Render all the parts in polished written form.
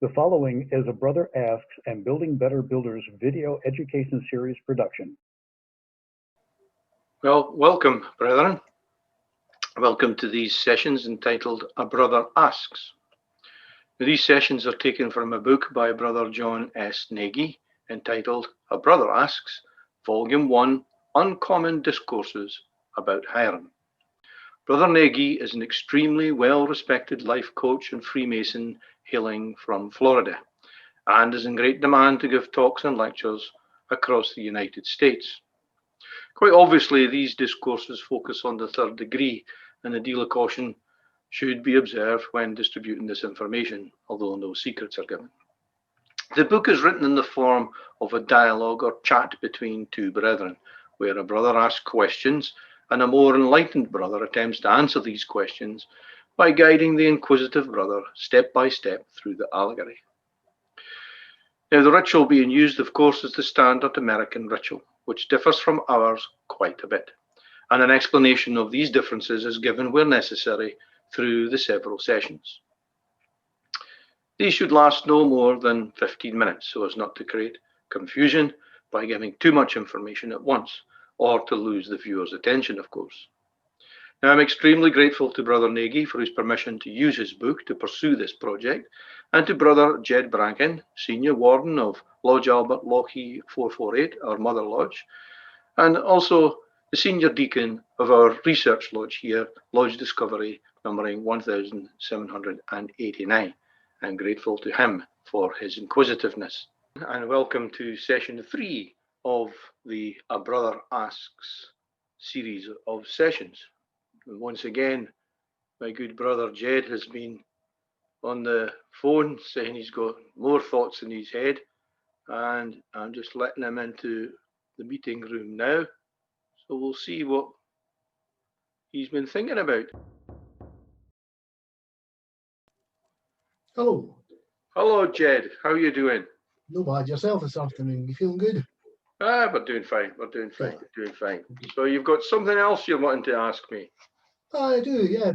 The following is a Brother Asks and Building Better Builders video education series production. Well, welcome, brethren. Welcome to these sessions entitled A Brother Asks. These sessions are taken from a book by Brother John S Nagy entitled A Brother Asks, Volume 1, Uncommon Discourses about Hiram. Brother Nagy is an extremely well-respected life coach and Freemason hailing from Florida, and is in great demand to give talks and lectures across the United States. Quite obviously, these discourses focus on the third degree, and a deal of caution should be observed when distributing this information, although no secrets are given. The book is written in the form of a dialogue or chat between two brethren, where a brother asks questions and a more enlightened brother attempts to answer these questions by guiding the inquisitive brother step by step through the allegory. Now, the ritual being used, of course, is the standard American ritual, which differs from ours quite a bit, and an explanation of these differences is given where necessary through the several sessions. These should last no more than 15 minutes so as not to create confusion by giving too much information at once, or to lose the viewer's attention, of course. Now, I'm extremely grateful to Brother Nagy for his permission to use his book to pursue this project, and to Brother Gerard Brankin, Senior Warden of Lodge Albert Lochie 448, our Mother Lodge, and also the Senior Deacon of our research lodge here, Lodge Discovery, numbering 1789. I'm grateful to him for his inquisitiveness. And welcome to session 3 of the A Brother Asks series of sessions. And once again, my good brother Jed has been on the phone saying he's got more thoughts in his head, and I'm just letting him into the meeting room now, so we'll see what he's been thinking about. Hello. Hello, Jed. How are you doing? No bad. Yourself this afternoon? You feeling good? We're doing fine. We're doing fine. We're doing fine. So you've got something else you're wanting to ask me? I do, yeah.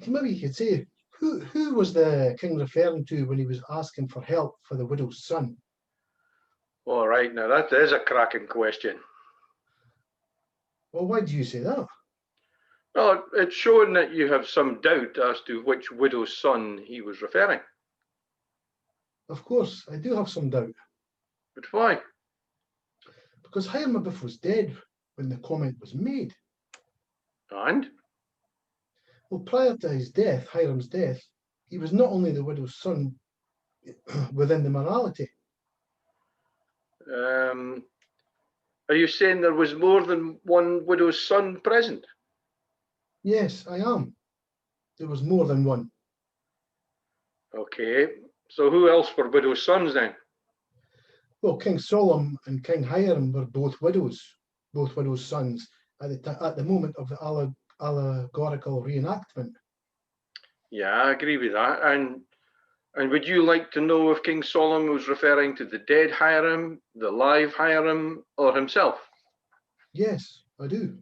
Maybe you could say, who was the king referring to when he was asking for help for the widow's son? All right, now that is a cracking question. Well, why do you say that? Well, it's showing that you have some doubt as to which widow's son he was referring. Of course, I do have some doubt. But why? Because Hiram was dead when the comment was made. And? Well, prior to his death, Hiram's death, he was not only the widow's son within the morality. Are you saying there was more than one widow's son present? Yes, I am. There was more than one. Okay, so who else were widow's sons then? Well, King Solomon and King Hiram were both widow's sons at the moment of the allegorical reenactment. Yeah, I agree with that. And would you like to know if King Solomon was referring to the dead Hiram, the live Hiram, or himself? Yes, I do.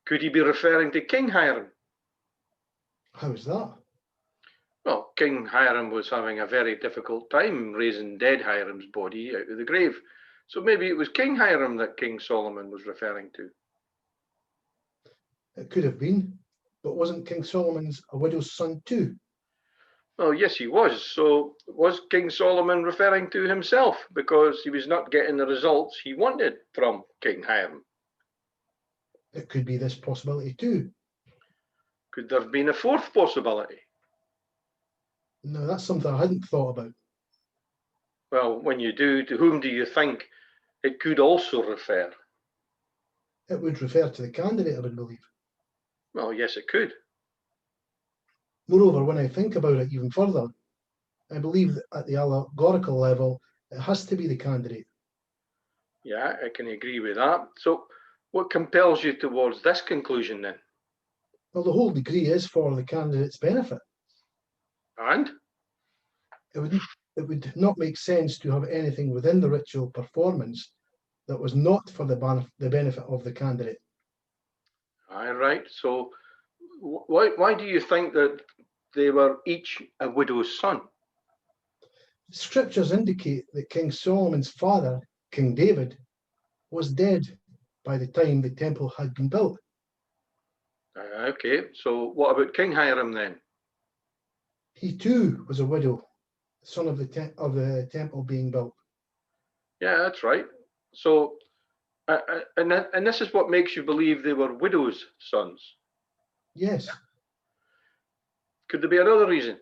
Could he be referring to King Hiram? How is that? Well, King Hiram was having a very difficult time raising dead Hiram's body out of the grave. So maybe it was King Hiram that King Solomon was referring to. It could have been, but wasn't King Solomon's a widow's son too? Well, yes, he was. So was King Solomon referring to himself because he was not getting the results he wanted from King Hiram? It could be this possibility too. Could there have been a fourth possibility? No, that's something I hadn't thought about. Well, when you do, to whom do you think it could also refer? It would refer to the candidate, I would believe. Well, yes, it could. Moreover, when I think about it even further, I believe that at the allegorical level, it has to be the candidate. Yeah, I can agree with that. So what compels you towards this conclusion then? Well, the whole degree is for the candidate's benefit. And? It would not make sense to have anything within the ritual performance that was not for the benefit of the candidate. All right. So why do you think that they were each a widow's son? Scriptures indicate that King Solomon's father, King David, was dead by the time the temple had been built. Okay, so what about King Hiram then? He too was a widow, son of the temple being built. Yeah, that's right. So, and this is what makes you believe they were widows' sons. Yes. Could there be another reason?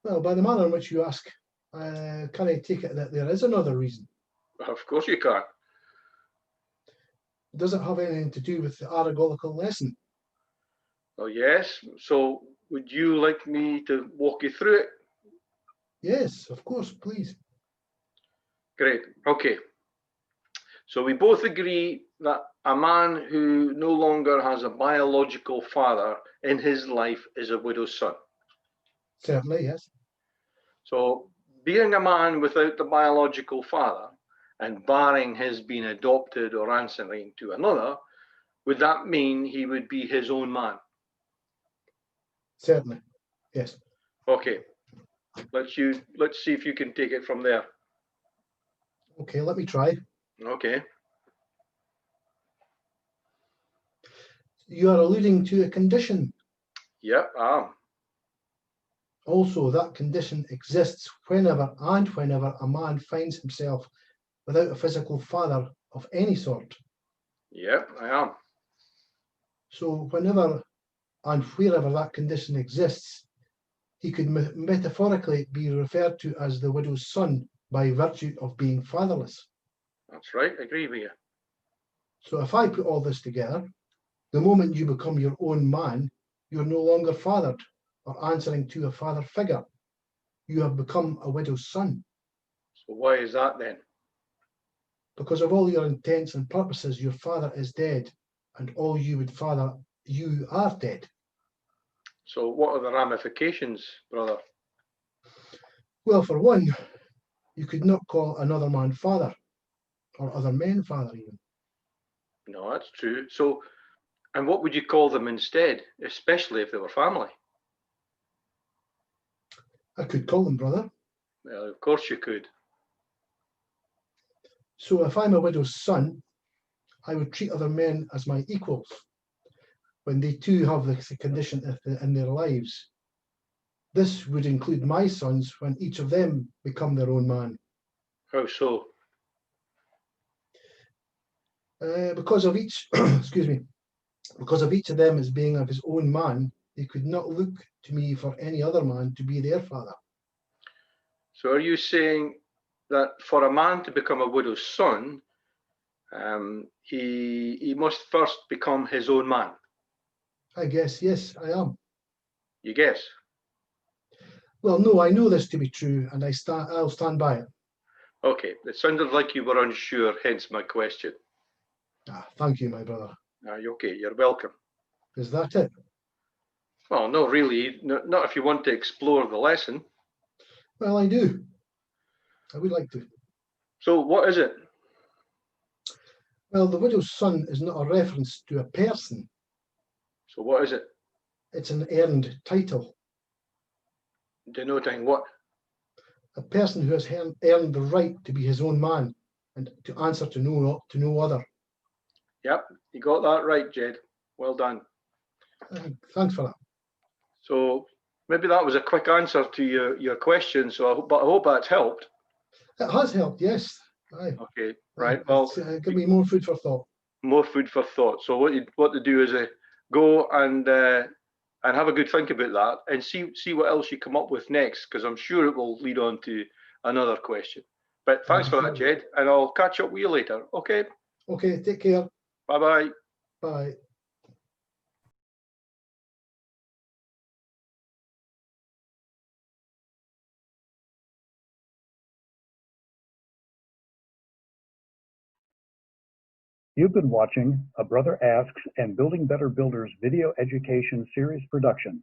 Well, by the manner in which you ask, can I take it that there is another reason? Of course you can. Does it have anything to do with the allegorical lesson? Oh, yes. So, would you like me to walk you through it? Yes, of course, please. Great. Okay. So, we both agree that a man who no longer has a biological father in his life is a widow's son. Certainly, yes. So, being a man without the biological father and barring his being adopted or answering to another, would that mean he would be his own man? Certainly, yes. Okay. Let's see if you can take it from there. Okay, let me try. Okay. You are alluding to a condition. Yep, I am. Also, that condition exists whenever a man finds himself without a physical father of any sort. Yep, I am. So whenever and wherever that condition exists, he could metaphorically be referred to as the widow's son by virtue of being fatherless. That's right. I agree with you. So if I put all this together, the moment you become your own man, you're no longer fathered or answering to a father figure. You have become a widow's son. So why is that then? Because of all your intents and purposes, your father is dead, and all you would father, you are dead. So what are the ramifications, brother? Well, for one, you could not call another man father, or other men father even. No, that's true. So, and what would you call them instead, especially if they were family? I could call them brother. Well, of course you could. So if I'm a widow's son, I would treat other men as my equals when they too have this condition in their lives. This would include my sons when each of them become their own man. How so? Because of each, excuse me, because of each of them as being of his own man, they could not look to me for any other man to be their father. So are you saying that for a man to become a widow's son, he must first become his own man? I guess, yes, I am. You guess? Well, no, I know this to be true, and I'll stand by it. Okay, it sounded like you were unsure, hence my question. Thank you, my brother. Okay, you're welcome. Is that it? Well, no, really, not if you want to explore the lesson. Well, I do. I would like to. So what is it? Well, the widow's son is not a reference to a person. So what is it? It's an earned title. Denoting what? A person who has earned the right to be his own man and to answer to no other. Yep, you got that right, Jed. Well done. Thanks for that. So maybe that was a quick answer to your question. So I hope that's helped. It has helped, yes. Aye. Okay, right. Well, give me more food for thought. More food for thought. So what to do is go and have a good think about that and see what else you come up with next, because I'm sure it will lead on to another question. But thanks for that, Jed, and I'll catch up with you later. Okay. Okay. Take care. Bye-bye. Bye. You've been watching a Brother Asks and Building Better Builders video education series production.